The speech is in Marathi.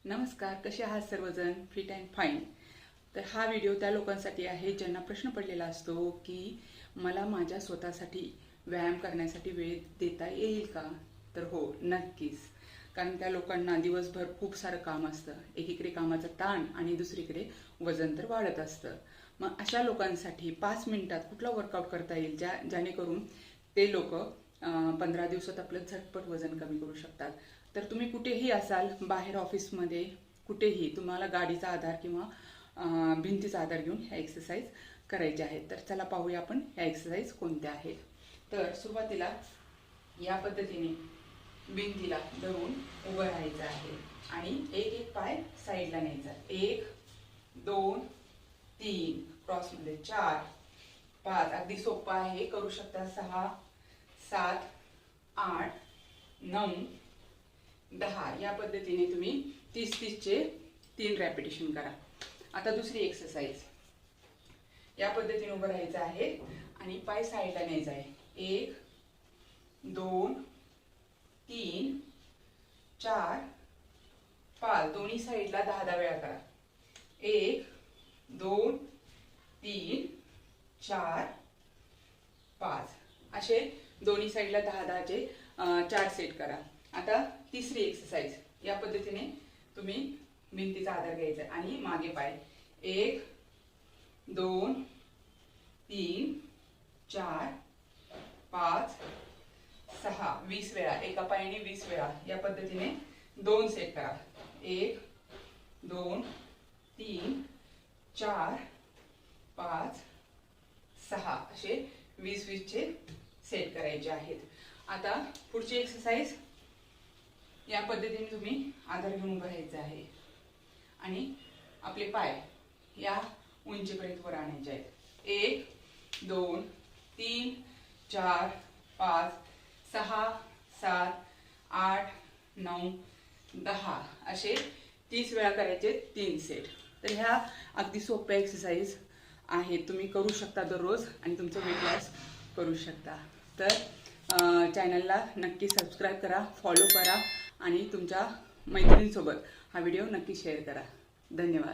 नमस्कार, कसे आहात सर्वजण? Fit and fine. तर हा व्हिडिओ त्या लोकांसाठी आहे ज्यांना प्रश्न पडलेला असतो की मला माझ्या स्वतःसाठी व्यायाम करण्यासाठी वेळ देता येईल का? तर हो, नक्कीच. कारण त्या लोकांना दिवसभर खूप सारं काम असतं. एकीकडे कामाचा ताण आणि दुसरीकडे वजन तर वाढत असतं. मग अशा लोकांसाठी 5 मिनिटात कुठला वर्कआउट करता येईल जेणेकरून ते लोक 15 दिवसात आपलं झटपट वजन कमी करू शकतात. तर तुम्ही कुठेही असाल, बाहेर ऑफिसमध्ये, कुठेही तुम्हाला गाडीचा आधार किंवा भिंतीचा आधार घेऊन ह्या एक्सरसाइज करायच्या आहेत. तर चला पाहूया आपण ह्या एक्सरसाइज कोणत्या आहेत. तर सुरुवातीला या पद्धतीने भिंतीला धरून उभं राहायचं आहे आणि एक एक पाय साईडला न्यायचा. 1 2 3 क्रॉसमध्ये 4 5. अगदी सोपं आहे, करू शकता. 6 7 8 9 10. या पद्धतीने तुम्ही 30-30 चे 3 रेपिटेशन करा. आता दुसरी एक्सरसाइज. या पद्धतीने उभं राहायचं आहे आणि पाय साईडला न्यायचा आहे. 1 2 3 4 5. दोन्ही साईडला 10-10 वेळा करा. 1 2 3 4 5. असे दोन्ही साईडला 10-10 चे 4 सेट करा. आता तिसरी एक्सरसाइज. या पद्धतीने तुम्ही भिंतीचा आधार घ्यायचा आणि मागे पाय. 1 2 3 4 5 6. 20 वेळा. एका पायाने 20 वेळा. या पद्धतीने 2 सेट करा. 1 2 3 4 5 6. असे 20-20 चे सेट करायचे आहेत. आता पुढची एक्सरसाइज. या पद्धतीने तुम्ही आधार घेऊन उभं राहायचं आहे आणि आपले पाय या उंचीपर्यंत वर आणायचे आहेत. 1 2 3 4 5 6 7 8 9 10. असे 30 वेळा करायचे 3 सेट. तर ह्या अगदी सोप्या एक्सरसाइज आहेत. तुम्ही करू शकता दररोज आणि तुमचं वेट लॉस करू शकता. तर चॅनलला नक्की सबस्क्राईब करा, फॉलो करा आणि तुमच्या मैत्रिणींसोबत हा व्हिडिओ नक्की शेअर करा. धन्यवाद.